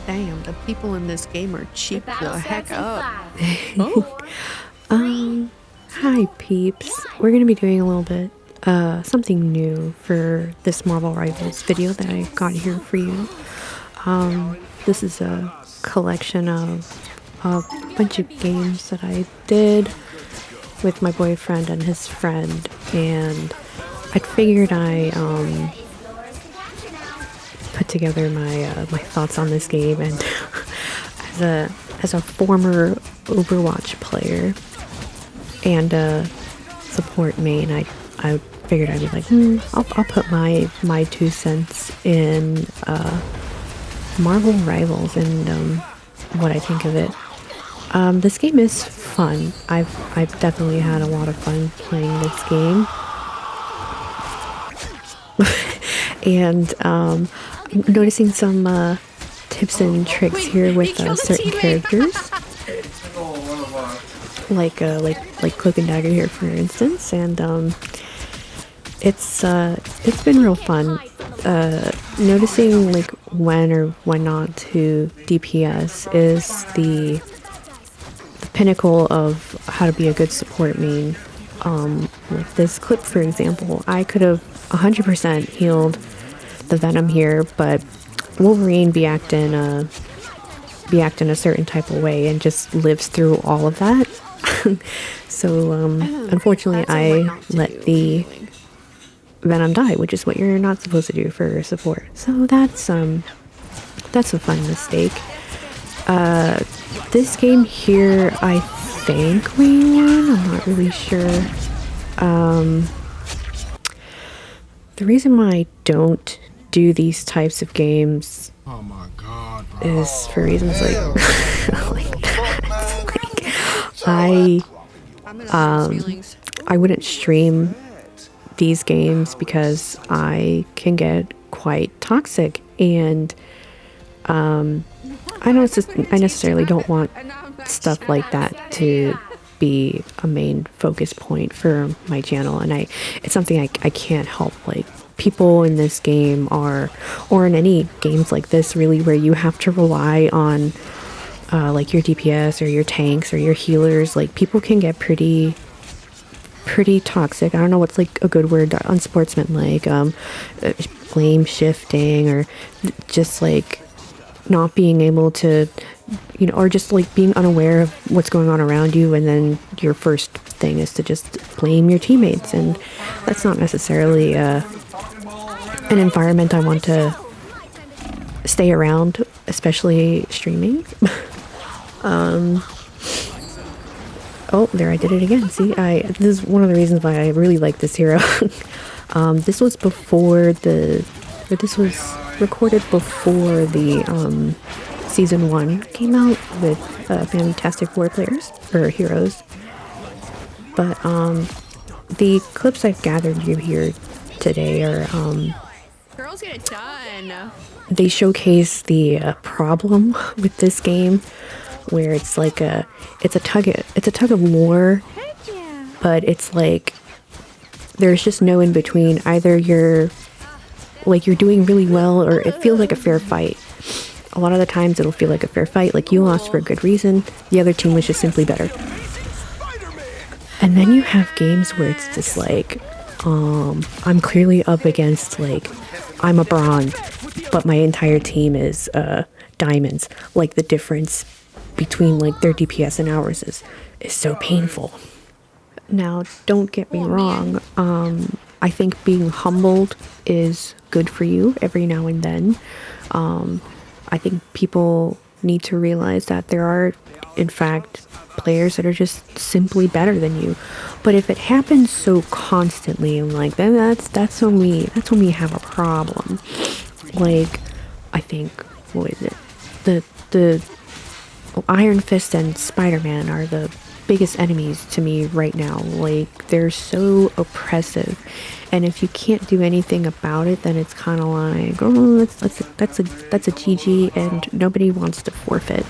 Damn, the people in this game are The cheap battle the heck starts in up. 5, 4, 3, Hi 2, peeps. 1. We're gonna be doing a little bit, something new for this Marvel Rivals video that I got here for you. This is a collection of a bunch of games that I did with my boyfriend and his friend, and I figured put together my thoughts on this game, and as a former Overwatch player and a support main, I figured I'd be like, I'll put my 2 cents in Marvel Rivals and what I think of it. This game is fun. I've definitely had a lot of fun playing this game, and I'm noticing some tips and tricks Wait, here they with killed a certain teammate. characters, like Cloak and Dagger here, for instance, and it's been real fun. Noticing like when or when not to DPS is the pinnacle of how to be a good support main. Like this clip, for example, I could have 100% healed the Venom here, but Wolverine be acting a certain type of way and just lives through all of that. So unfortunately, That's a what I not to let do the feeling. Venom die, which is what you're not supposed to do for support. So that's a fun mistake. This game here, I think we won. I'm not really sure. The reason why I don't do these types of games Oh my god, bro. is for reasons like like that. Like I I'm in other people's feelings. I wouldn't stream these games because I can get quite toxic, and I necessarily don't want stuff like that to be a main focus point for my channel, and it's something I can't help. Like, people in this game are, or in any games like this really, where you have to rely on like your DPS or your tanks or your healers. Like, people can get pretty toxic. I don't know what's like a good word, unsportsmanlike, blame shifting, or just like not being able to, or just like being unaware of what's going on around you, and then your first thing is to just blame your teammates, and that's not necessarily an environment I want to stay around, especially streaming. Oh, there, I did it again. See, this is one of the reasons why I really like this hero. This was this was recorded before the season 1 came out with Fantastic Four players or heroes. But the clips I've gathered you here today are Girls get it done. they showcase the problem with this game, where it's like it's a tug of war, Heck yeah. but it's like there's just no in between. Either you're doing really well, or it feels like a fair fight. A lot of the times it'll feel like a fair fight, like you lost for a good reason, the other team was just simply better. And then you have games where it's just like, I'm clearly up against, like, I'm a bronze, but my entire team is diamonds. Like, the difference between like their DPS and ours is so painful. Now, don't get me wrong. I think being humbled is good for you every now and then. I think people need to realize that there are, in fact, players that are just simply better than you. But if it happens so constantly, I'm like, then that's when we have a problem. Like, I think, what is it? The Iron Fist and Spider-Man are the biggest enemies to me right now. Like, they're so oppressive, and if you can't do anything about it, then it's kind of like, oh, that's a GG, and nobody wants to forfeit,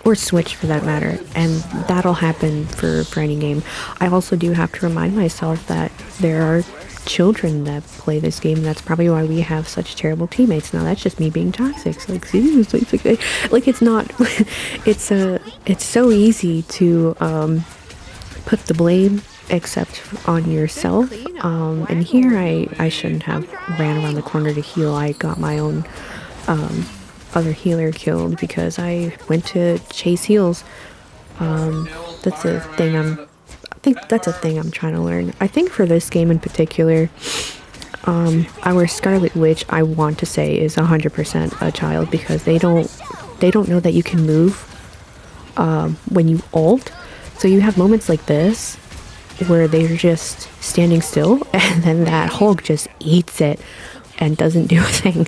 or switch for that matter, and that'll happen for any game. I also do have to remind myself that there are children that play this game. That's probably why we have such terrible teammates. Now that's just me being toxic. So, like, see, like it's not. It's so easy to put the blame except on yourself. And here I shouldn't have ran around the corner to heal. I got my own other healer killed because I went to chase heals. That's a thing I think that's a thing I'm trying to learn. I think for this game in particular, our Scarlet Witch, I want to say, is 100% a child because they don't know that you can move when you ult. So you have moments like this where they're just standing still, and then that Hulk just eats it and doesn't do a thing,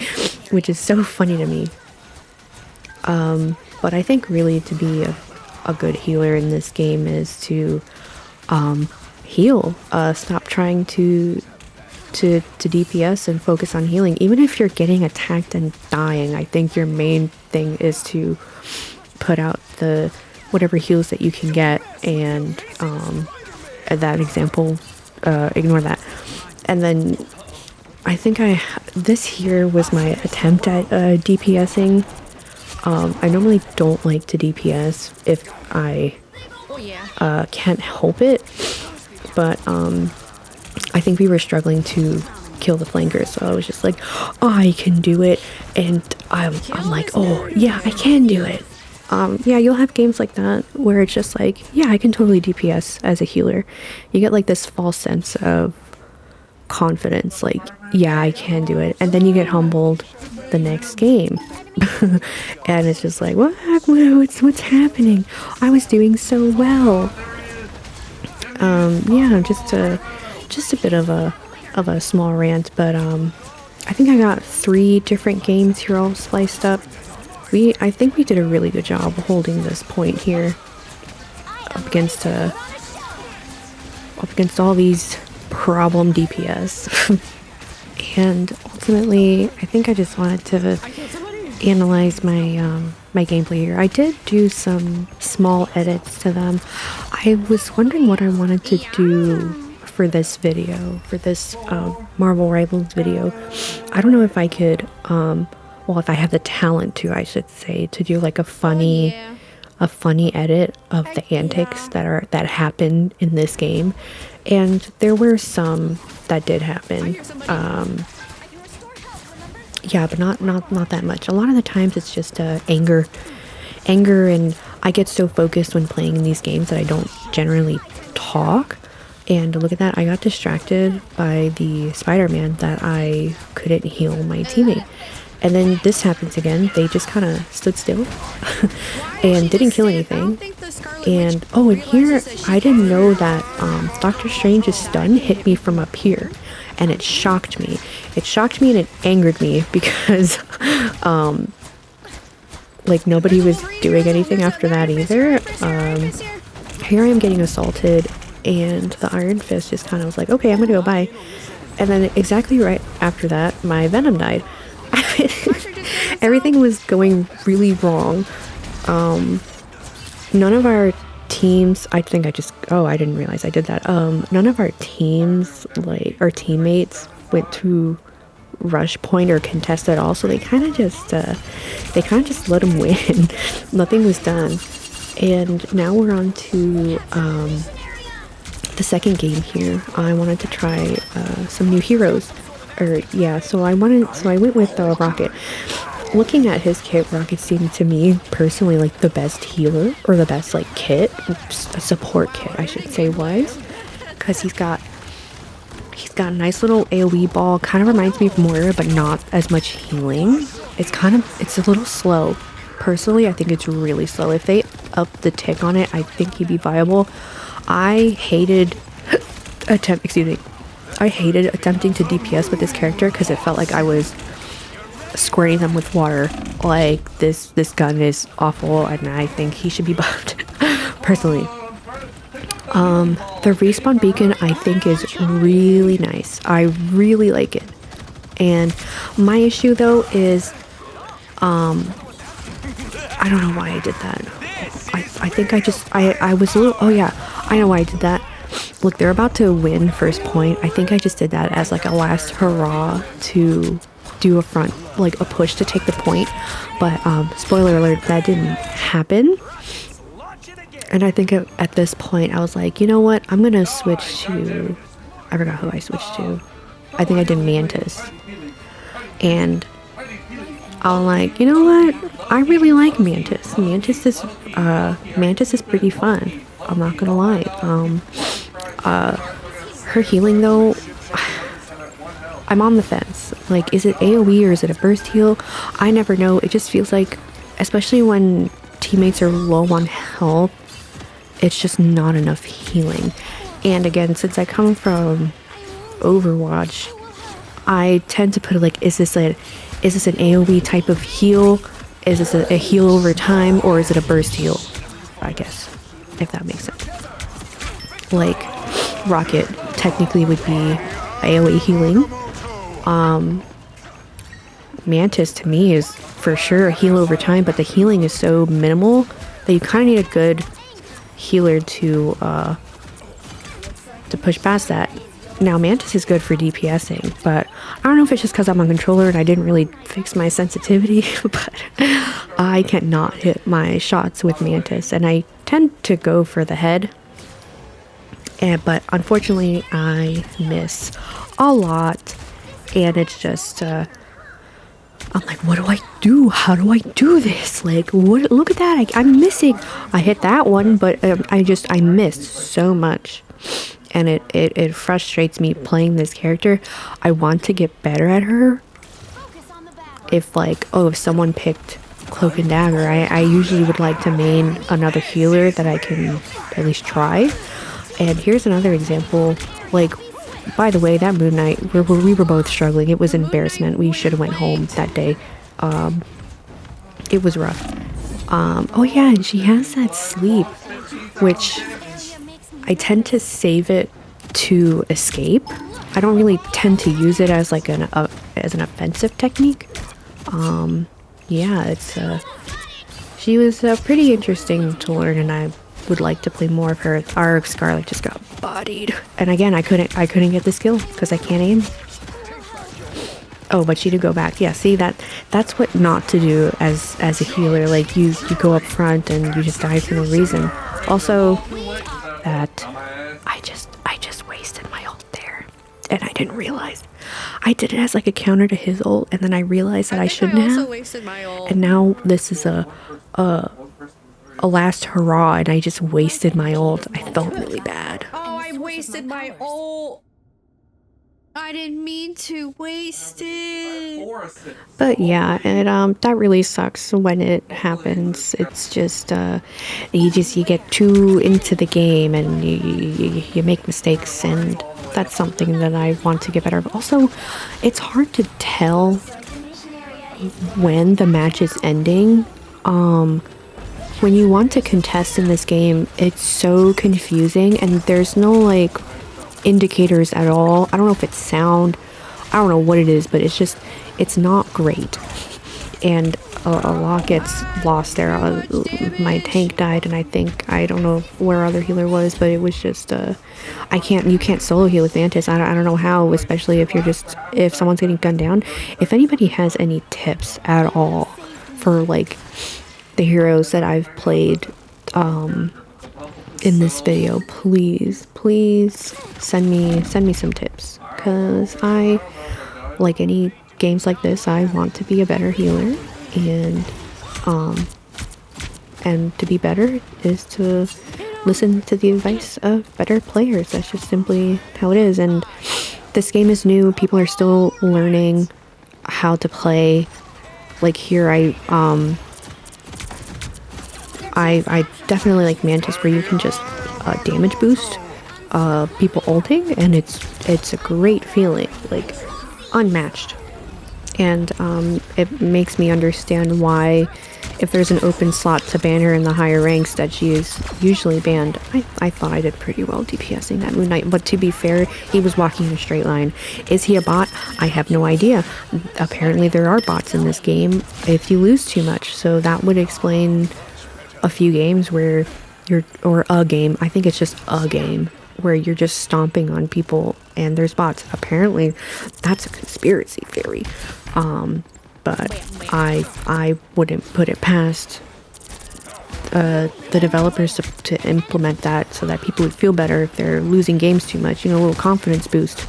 which is so funny to me. But I think really to be a good healer in this game is to heal. Stop trying to DPS and focus on healing. Even if you're getting attacked and dying, I think your main thing is to put out the whatever heals that you can get, and that example, ignore that. And then I think this here was my attempt at DPSing. I normally don't like to DPS if I can't help it, but I think we were struggling to kill the flankers, so I was just like, oh, I can do it, and I'm like, oh yeah, I can do it. Yeah, you'll have games like that where it's just like, yeah, I can totally DPS as a healer. You get like this false sense of confidence, like, yeah, I can do it, and then you get humbled the next game. And it's just like, what's happening? I was doing so well. Yeah, just a bit of a small rant, but I think I got 3 different games here all spliced up. I think we did a really good job holding this point here up against all these problem DPS. And ultimately, I think I just wanted to analyze my my gameplay here. I did do some small edits to them. I was wondering what I wanted to do for this video, for this Marvel Rivals video. I don't know if I could, well, if I have the talent to, I should say, to do like a funny edit of the antics that happen in this game, and there were some that did happen. Yeah, but not that much. A lot of the times it's just anger, and I get so focused when playing in these games that I don't generally talk. And look at that, I got distracted by the Spider-Man that I couldn't heal my teammate. And then this happens again. They just kind of stood still and didn't kill anything. And oh, and here I didn't know that Doctor Strange's stun hit me from up here, and it shocked me. It shocked me and it angered me because like nobody was doing anything after that either. Here I am getting assaulted, and the Iron Fist just kind of was like, okay, I'm gonna go bye. And then exactly right after that, my Venom died. Everything was going really wrong. None of our teams, I didn't realize I did that. None of our teams, like our teammates, went to rush point or contest at all, so they kind of just let them win. Nothing was done. And now we're on to the second game here. I wanted to try some new heroes. So I went with Rocket. Looking at his kit, Rocket seemed to me personally like the best healer, or the best like kit, a support kit I should say, was, because he's got a nice little AoE ball. Kind of reminds me of Moira, but not as much healing. It's a little slow. Personally, I think it's really slow. If they up the tick on it, I think he'd be viable. I hated attempting to DPS with this character because it felt like I was squirting them with water. Like, this gun is awful, and I think he should be buffed. Personally. The respawn beacon I think is really nice. I really like it. And my issue though is I don't know why I did that. I think I was a little, oh yeah, I know why I did that. Look, they're about to win first point. I think I just did that as like a last hurrah to do a front, like a push to take the point. But spoiler alert, that didn't happen. And I think at this point, I was like, you know what? I'm going to switch to... I forgot who I switched to. I think I did Mantis. And I'm like, you know what? I really like Mantis. Mantis is pretty fun. I'm not going to lie. Her healing, though, I'm on the fence. Like, is it AoE or is it a burst heal? I never know. It just feels like, especially when teammates are low on health, it's just not enough healing. And again, since I come from Overwatch, I tend to put it like, is this an AoE type of heal? Is this a heal over time, or is it a burst heal? I guess, if that makes sense. Like, Rocket technically would be AoE healing. Mantis to me is for sure a heal over time, but the healing is so minimal that you kind of need a good healer to push past that. Now Mantis is good for DPSing, but I don't know if it's just because I'm on controller and I didn't really fix my sensitivity, but I cannot hit my shots with Mantis, and I tend to go for the head. But unfortunately I miss a lot, and it's just I'm like, what do I do? How do I do this? Like, what? Look at that! I'm missing. I hit that one, but I missed so much, and it frustrates me playing this character. I want to get better at her. If if someone picked Cloak and Dagger, I usually would like to main another healer that I can at least try. And here's another example. Like, by the way, that Moon Knight, we were both struggling. It was embarrassment. We should have went home that day. It was rough. Oh yeah, and she has that sleep, which I tend to save it to escape. I don't really tend to use it as like an offensive technique. Yeah, she was pretty interesting to learn, and I would like to play more of her. Our Scarlet just got bodied, and again I couldn't get the skill because I can't aim. Oh, but she did go back. Yeah, see, that's what not to do as a healer. Like, you go up front and you just die for no reason. Also, that I just wasted my ult there, and I didn't realize. I did it as like a counter to his ult, and then I realized that I shouldn't have. I also wasted my ult. And now this is a last hurrah, and I just wasted my ult. I felt really bad. Oh, I wasted my ult. I didn't mean to waste it. But yeah, that really sucks when it happens. It's just you get too into the game and you make mistakes, and that's something that I want to get better at. Also, it's hard to tell when the match is ending. When you want to contest in this game, it's so confusing, and there's no like indicators at all. I don't know if it's sound, I don't know what it is, but it's not great, and a lot gets lost there. My tank died, and I don't know where other healer was, but it was just you can't solo heal with Mantis. I don't know how, especially if someone's getting gunned down. If anybody has any tips at all for like the heroes that I've played in this video, please send me some tips, because I, like any games like this, I want to be a better healer, and to be better is to listen to the advice of better players. That's just simply how it is. And this game is new. People are still learning how to play. Like, here I definitely like Mantis, where you can just damage boost people ulting, and it's a great feeling, like unmatched. And it makes me understand why, if there's an open slot to ban her in the higher ranks, that she is usually banned. I thought I did pretty well DPSing that Moon Knight, but to be fair, he was walking in a straight line. Is he a bot? I have no idea. Apparently there are bots in this game if you lose too much, so that would explain a few games where or a game, I think it's just a game, where you're just stomping on people and there's bots. Apparently, that's a conspiracy theory. But I wouldn't put it past the developers to implement that so that people would feel better if they're losing games too much. You know, a little confidence boost.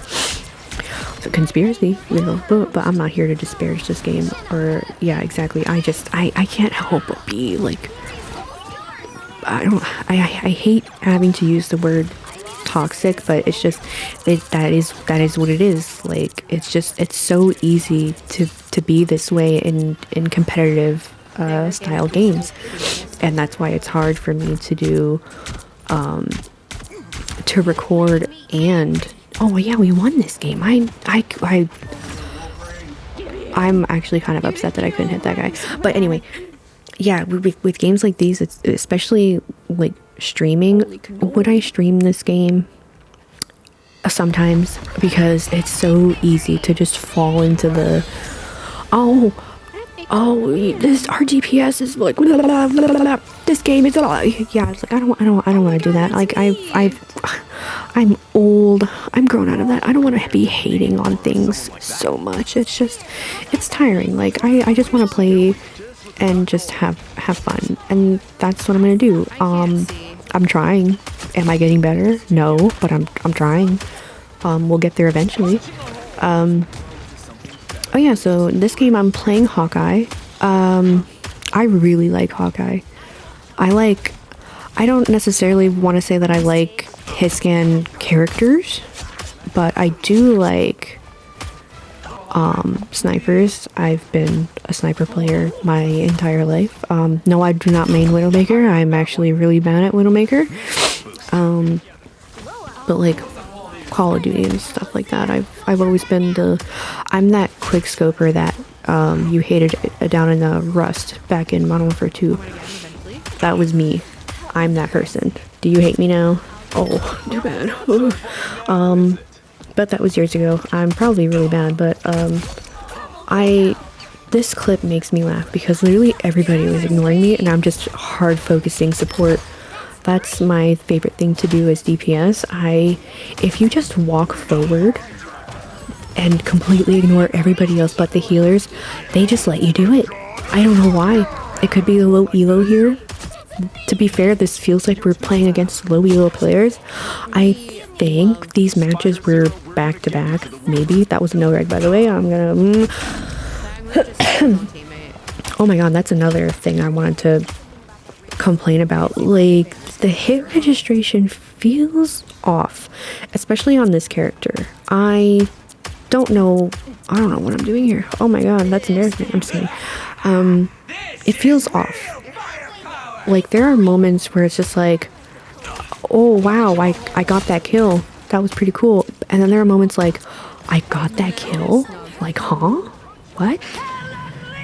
It's a conspiracy, you know, but I'm not here to disparage this game. Or yeah, exactly. I can't help but be like, I hate having to use the word toxic, but it's just that is what it is. Like, it's so easy to be this way in competitive style games, and that's why it's hard for me to do to record. And oh yeah, we won this game. I'm actually kind of upset that I couldn't hit that guy, but anyway, yeah, with games like these, it's especially like streaming. Would I stream this game? Sometimes, because it's so easy to just fall into the this RGPS is like blah, blah, blah, blah, blah. This game is yeah. It's like I don't want to do that. Like I'm old. I'm grown out of that. I don't want to be hating on things so much. It's tiring. Like I just want to play and just have fun, and that's what I'm gonna do. I'm trying. Am I getting better? No, but I'm trying. We'll get there eventually. Oh yeah, so in this game I'm playing Hawkeye. I really like Hawkeye. I don't necessarily want to say that I like hit scan characters, but I do like snipers. I've been a sniper player my entire life. No, I do not main Widowmaker. I'm actually really bad at Widowmaker. But like Call of Duty and stuff like that, I've always been I'm that quick scoper that you hated down in the Rust back in Modern Warfare 2. That was me. I'm that person. Do you hate me now? Oh, too bad. But that was years ago. I'm probably really bad, but this clip makes me laugh because literally everybody was ignoring me and I'm just hard focusing support. That's my favorite thing to do as DPS. If you just walk forward and completely ignore everybody else but the healers, they just let you do it. I don't know why. It could be the low elo here. To be fair, this feels like we're playing against low elo players. I think these matches were back to back. Maybe that was a no reg, by the way. I'm gonna oh my god, that's another thing I wanted to complain about. Like, the hit registration feels off, especially on this character. I don't know what I'm doing here. Oh my god, that's embarrassing. I'm just kidding. It feels off. Like, there are moments where it's just like, oh wow, I got that kill. That was pretty cool. And then there are moments like, I got that kill? Like, huh? What?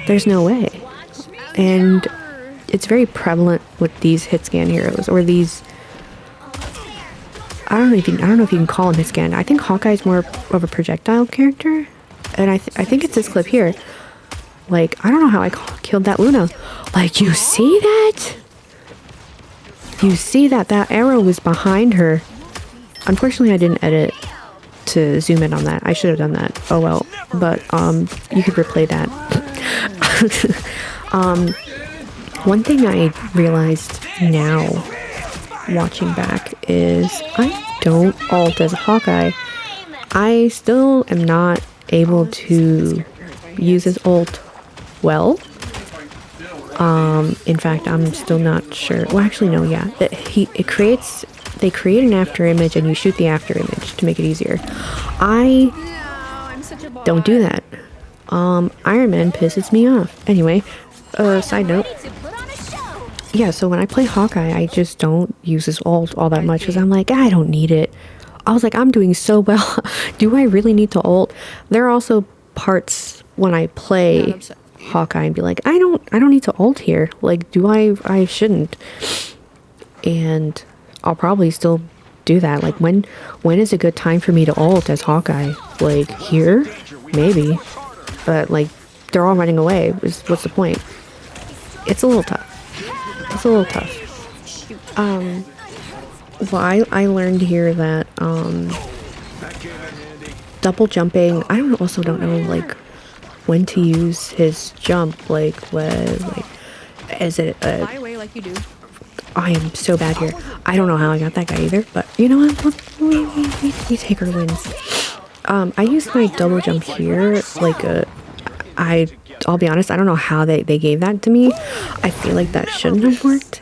There's no way. And it's very prevalent with these hit scan heroes, or these, I don't know if you can call him hit scan. I think Hawkeye's more of a projectile character, and I think it's this clip here. Like, I don't know how I killed that Luna. Like, you see that? You see that arrow was behind her. Unfortunately, I didn't edit to zoom in on that. I should have done that. Oh well. But you could replay that. One thing I realized now, watching back, is I don't ult as a Hawkeye. I still am not able to use his ult well. In fact, I'm still not sure. Well, actually, no, yeah. They create an after image and you shoot the after image to make it easier. I don't do that. Iron Man pisses me off. Anyway, side note. Yeah, so when I play Hawkeye, I just don't use his ult all that much because I'm like, I don't need it. I was like, I'm doing so well. Do I really need to ult? There are also parts when I play Hawkeye and be like, I don't need to ult here. Like, I shouldn't. And I'll probably still do that. Like, when is a good time for me to ult as Hawkeye? Like, here? Maybe. But like, they're all running away. What's the point? It's a little tough. well, I learned here that double jumping. I don't know like when to use his jump. Like is it a? Fly away like you do. I am so bad here. I don't know how I got that guy either, but you know what? We take our wins. I used my double jump here, like I'll be honest, I don't know how they gave that to me. I feel like that shouldn't have worked.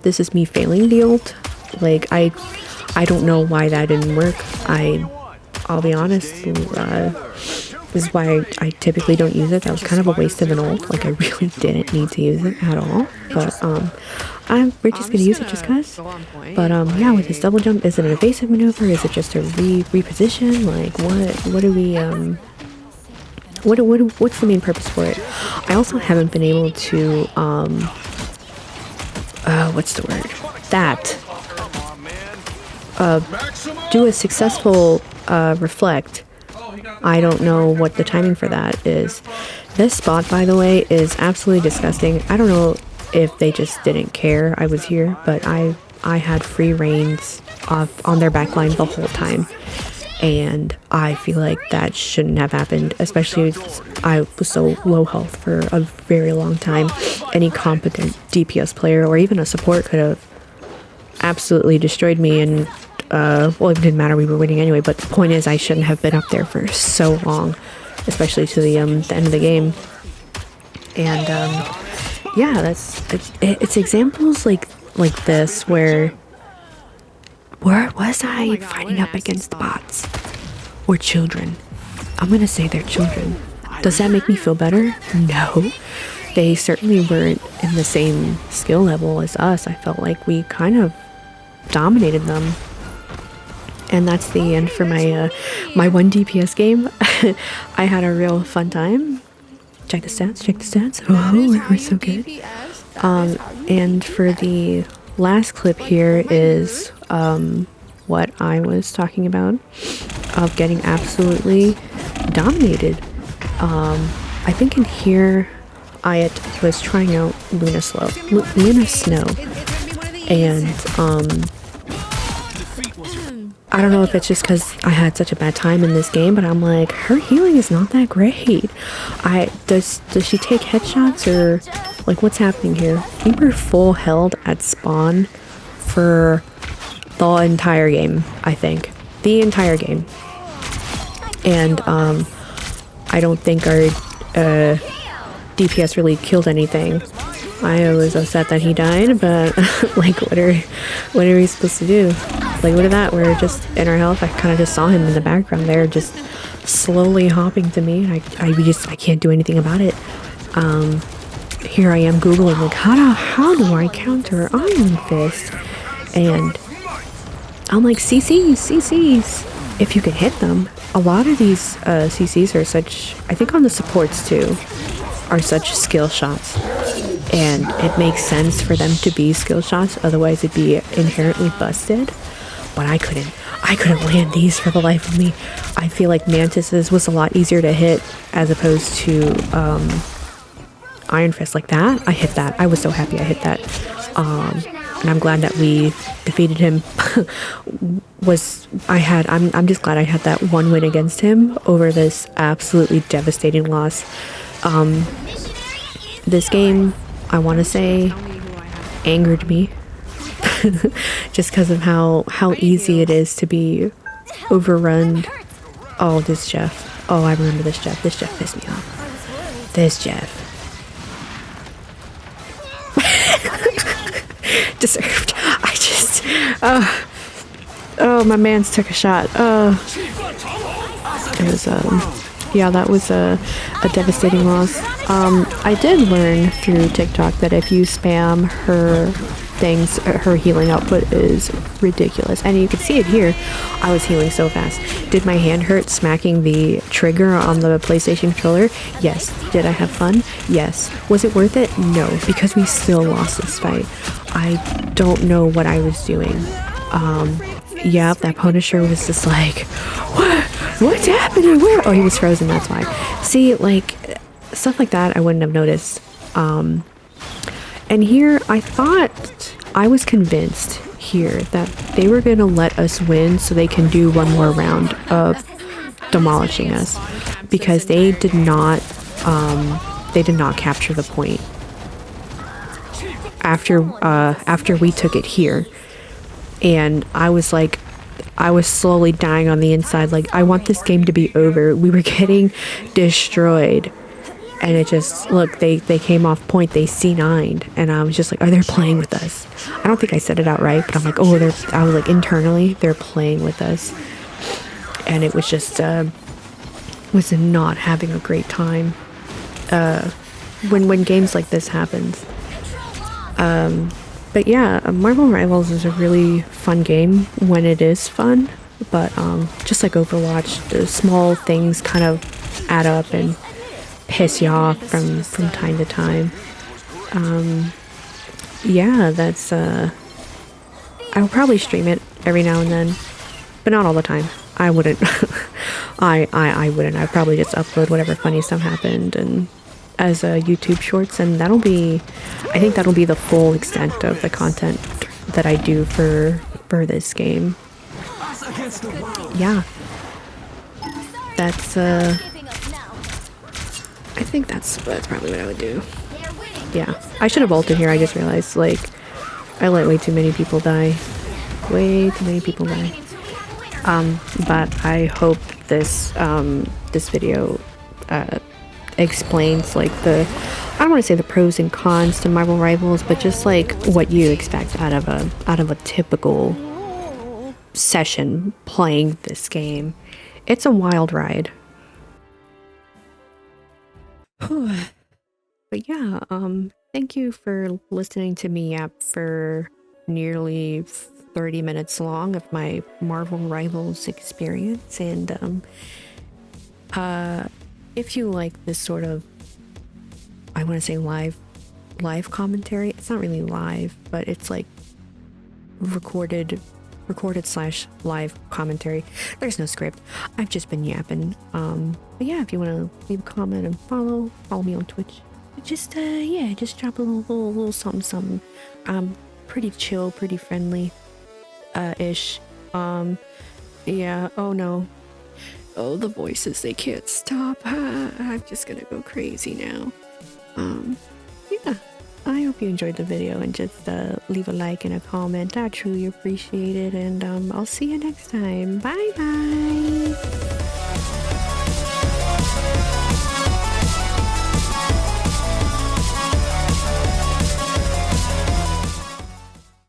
This is me failing the ult. Like, I don't know why that didn't work. I'll be honest, this is why I typically don't use it. That was kind of a waste of an ult. Like, I really didn't need to use it at all. But, we're just gonna use it just cause. But, yeah, with his double jump, is it an evasive maneuver? Is it just a reposition? Like, what do we, what's the main purpose for it? I also haven't been able to, what's the word? Do a successful, reflect. I don't know what the timing for that is. This spot, by the way, is absolutely disgusting. I don't know if they just didn't care I was here, but I had free reins on their backline the whole time. And I feel like that shouldn't have happened, especially since I was so low health for a very long time. Any competent DPS player or even a support could have absolutely destroyed me, and well, it didn't matter, we were winning anyway, but the point is I shouldn't have been up there for so long, especially to the end of the game. And yeah, it's examples like this where was I fighting up against bots or children? I'm gonna say they're children. Does that make me feel better? No. They certainly weren't in the same skill level as us. I felt like we kind of dominated them. And that's the end for my my one DPS game. I had a real fun time. Check the stats. Oh, we're so good. And for the last clip here is what I was talking about, of getting absolutely dominated. I think in here I was trying out Luna Snow, and I don't know if it's just because I had such a bad time in this game, but I'm like, her healing is not that great. Does she take headshots, or like what's happening here? We were full held at spawn for the entire game, I think. The entire game. And I don't think our DPS really killed anything. I was upset that he died, but like what are we supposed to do? Like look at that, we're just in our health. I kind of just saw him in the background there, just slowly hopping to me. I can't do anything about it. Here I am Googling like how do I counter Iron Fist? And I'm like, CCs. If you can hit them. A lot of these CCs are such, I think on the supports too, are such skill shots. And it makes sense for them to be skill shots, otherwise it'd be inherently busted. But I couldn't land these for the life of me. I feel like Mantis's was a lot easier to hit as opposed to Iron Fist like that. I hit that. I was so happy I hit that. And I'm glad that we defeated him. I'm just glad I had that one win against him over this absolutely devastating loss. This game, I want to say, angered me. Just because of how easy it is to be overrun. Oh, this Jeff. Oh, I remember this Jeff. This Jeff pissed me off. This Jeff. Deserved. Oh, my man's took a shot. It was, yeah, that was a devastating loss. I did learn through TikTok that if you spam her things, her healing output is ridiculous. And you can see it here. I was healing so fast. Did my hand hurt smacking the trigger on the PlayStation controller? Yes. Did I have fun? Yes. Was it worth it? No, because we still lost this fight. I don't know what I was doing. Yeah, that Punisher was just like, what's happening? Where? Oh, he was frozen, that's why. See, like, stuff like that I wouldn't have noticed. And here, I was convinced here that they were gonna let us win so they can do one more round of demolishing us, because they did not capture the point after we took it here. And I was slowly dying on the inside, like, I want this game to be over. We were getting destroyed, and it just, look, they came off point, they C9'd, and I was just like, oh, they're playing with us. I don't think I said it outright, but I'm like, oh, I was like, internally, they're playing with us. And it was just, was not having a great time, when games like this happens. But yeah, Marvel Rivals is a really fun game when it is fun, but just like Overwatch, the small things kind of add up and piss you off from time to time. Yeah, that's I'll probably stream it every now and then, but not all the time. I wouldn't. I wouldn't. I'd probably just upload whatever funny stuff happened and as a YouTube shorts, and I think that'll be the full extent of the content that I do for this game. Yeah, that's I think that's probably what I would do. Yeah, I should have ulted here. I just realized, like, I let way too many people die. Way too many people die. But I hope this this video explains, like, I don't want to say the pros and cons to Marvel Rivals, but just like what you expect out of a typical session playing this game. It's a wild ride. But yeah, thank you for listening to me yap for nearly 30 minutes long of my Marvel Rivals experience, and if you like this sort of, I want to say live commentary, it's not really live, but it's like recorded / live commentary. There's no script. I've just been yapping. But yeah, if you want to leave a comment and follow me on Twitch, just yeah, just drop a little something. Pretty chill, pretty friendly ish. Yeah, oh no. Oh, the voices, they can't stop. I'm just gonna go crazy now. Yeah, I hope you enjoyed the video, and just leave a like and a comment. I truly appreciate it, and I'll see you next time. Bye bye.